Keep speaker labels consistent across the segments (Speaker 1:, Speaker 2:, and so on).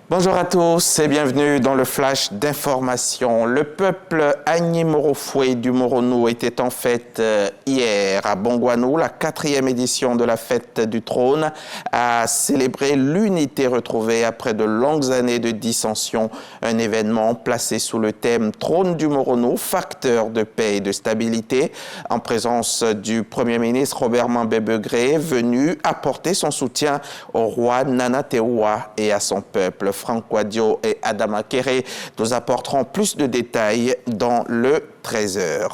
Speaker 1: Bonjour à tous et bienvenue dans le flash d'information. Le peuple Agni Morofoué du Moronou était en fête hier à Bongouanou. La 4e édition de la fête du trône a célébré l'unité retrouvée après de longues années de dissension. Un événement placé sous le thème Trône du Moronou, facteur de paix et de stabilité, en présence du Premier ministre Robert Mambé-Begré, venu apporter son soutien au roi Nana Teua et à son peuple. Franck Wadio et Adama Kéré nous apporteront plus de détails dans le 13h.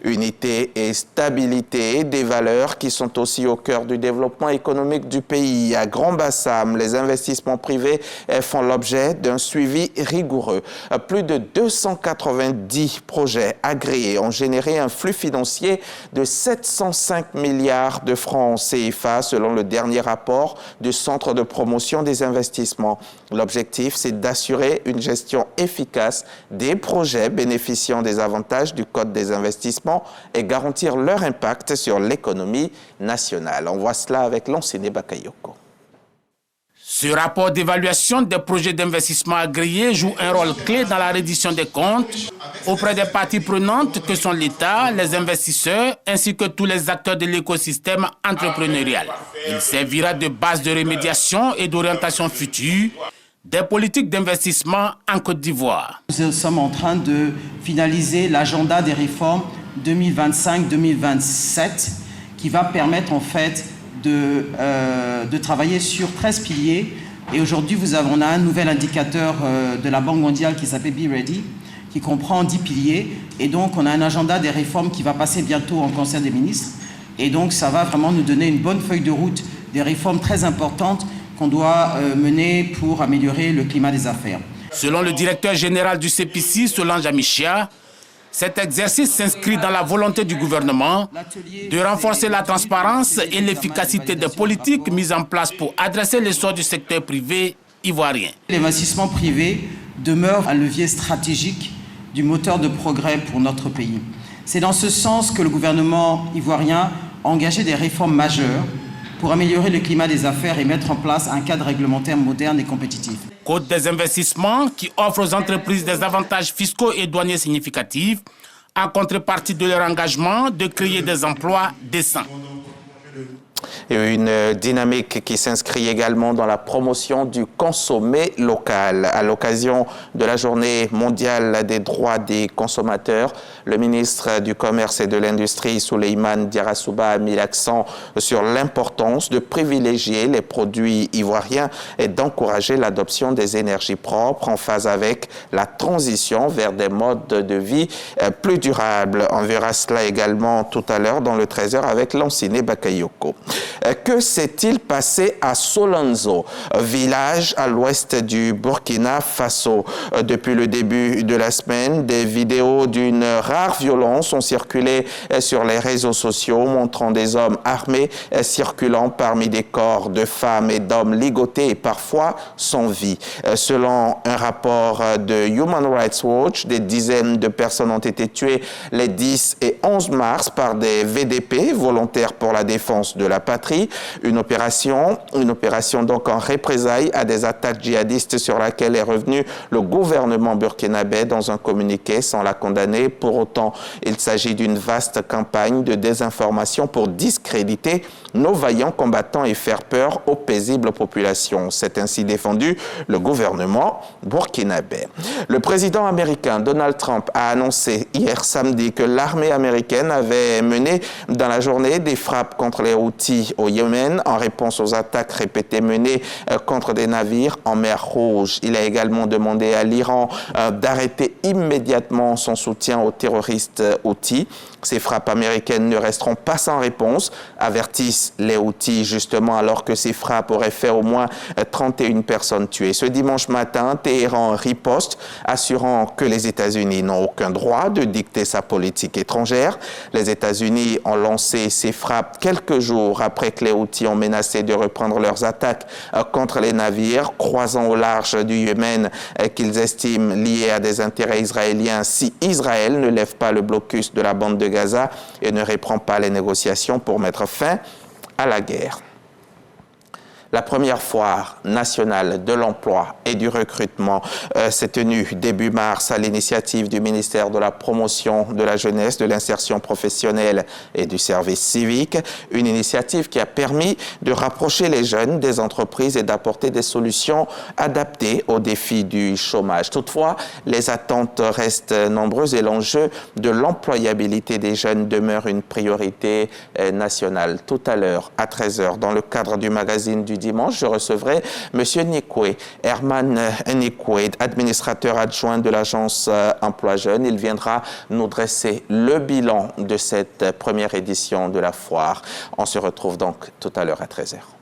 Speaker 1: Unité et stabilité, des valeurs qui sont aussi au cœur du développement économique du pays. À Grand-Bassam, les investissements privés font l'objet d'un suivi rigoureux. Plus de 290 projets agréés ont généré un flux financier de 705 milliards de francs CFA selon le dernier rapport du Centre de promotion des investissements. L'objectif, c'est d'assurer une gestion efficace des projets bénéficiant des avantages du Code des investissements et garantir leur impact sur l'économie nationale. On voit cela avec Lanciné Bakayoko.
Speaker 2: Ce rapport d'évaluation des projets d'investissement agréés joue un rôle clé dans la reddition des comptes auprès des parties prenantes que sont l'État, les investisseurs ainsi que tous les acteurs de l'écosystème entrepreneurial. Il servira de base de remédiation et d'orientation future des politiques d'investissement en Côte d'Ivoire.
Speaker 3: Nous sommes en train de finaliser l'agenda des réformes 2025-2027 qui va permettre en fait de travailler sur 13 piliers. Et aujourd'hui, on a un nouvel indicateur de la Banque mondiale qui s'appelle Be Ready, qui comprend 10 piliers. Et donc, on a un agenda des réformes qui va passer bientôt en Conseil des ministres. Et donc, ça va vraiment nous donner une bonne feuille de route des réformes très importantes qu'on doit mener pour améliorer le climat des affaires.
Speaker 2: Selon le directeur général du CPC, Solange Amichia, cet exercice s'inscrit dans la volonté du gouvernement de renforcer la transparence et l'efficacité des politiques mises en place pour adresser l'essor du secteur privé ivoirien.
Speaker 3: L'investissement privé demeure un levier stratégique du moteur de progrès pour notre pays. C'est dans ce sens que le gouvernement ivoirien a engagé des réformes majeures pour améliorer le climat des affaires et mettre en place un cadre réglementaire moderne et compétitif.
Speaker 2: Code des investissements qui offre aux entreprises des avantages fiscaux et douaniers significatifs en contrepartie de leur engagement de créer des emplois décents.
Speaker 1: Et une dynamique qui s'inscrit également dans la promotion du consommé local. À l'occasion de la journée mondiale des droits des consommateurs, le ministre du Commerce et de l'Industrie, Souleymane Diarra-Souba, a mis l'accent sur l'importance de privilégier les produits ivoiriens et d'encourager l'adoption des énergies propres en phase avec la transition vers des modes de vie plus durables. On verra cela également tout à l'heure dans le 13h avec Lanciné Bakayoko. Que s'est-il passé à Solanzo, village à l'ouest du Burkina Faso? Depuis le début de la semaine, des vidéos d'une rare violence ont circulé sur les réseaux sociaux montrant des hommes armés circulant parmi des corps de femmes et d'hommes ligotés et parfois sans vie. Selon un rapport de Human Rights Watch, des dizaines de personnes ont été tuées les 10 et 11 mars par des VDP, volontaires pour la défense de la patrie. Une opération donc en représailles à des attaques djihadistes sur laquelle est revenu le gouvernement burkinabé dans un communiqué sans la condamner. Pour autant, il s'agit d'une vaste campagne de désinformation pour discréditer nos vaillants combattants et faire peur aux paisibles populations. C'est ainsi défendu le gouvernement burkinabé. Le président américain Donald Trump a annoncé hier samedi que l'armée américaine avait mené dans la journée des frappes contre les Houthis au Yémen en réponse aux attaques répétées menées contre des navires en mer Rouge. Il a également demandé à l'Iran d'arrêter immédiatement son soutien aux terroristes Houthis. Ces frappes américaines ne resteront pas sans réponse, avertissent les Houthis justement, alors que ces frappes auraient fait au moins 31 personnes tuées. Ce dimanche matin, Téhéran riposte, assurant que les États-Unis n'ont aucun droit de dicter sa politique étrangère. Les États-Unis ont lancé ces frappes quelques jours après que les Houthis ont menacé de reprendre leurs attaques contre les navires croisant au large du Yémen qu'ils estiment liés à des intérêts israéliens si Israël ne lève pas le blocus de la bande de Gaza et ne reprend pas les négociations pour mettre fin à la guerre. La première foire nationale de l'emploi et du recrutement s'est tenue début mars à l'initiative du ministère de la Promotion de la Jeunesse, de l'Insertion professionnelle et du Service civique. Une initiative qui a permis de rapprocher les jeunes des entreprises et d'apporter des solutions adaptées aux défis du chômage. Toutefois, les attentes restent nombreuses et l'enjeu de l'employabilité des jeunes demeure une priorité nationale. Tout à l'heure, à 13h, dans le cadre du magazine du dimanche, je recevrai M. Nikwe, Herman Nikwe, administrateur adjoint de l'agence Emploi Jeune. Il viendra nous dresser le bilan de cette première édition de la foire. On se retrouve donc tout à l'heure à 13h.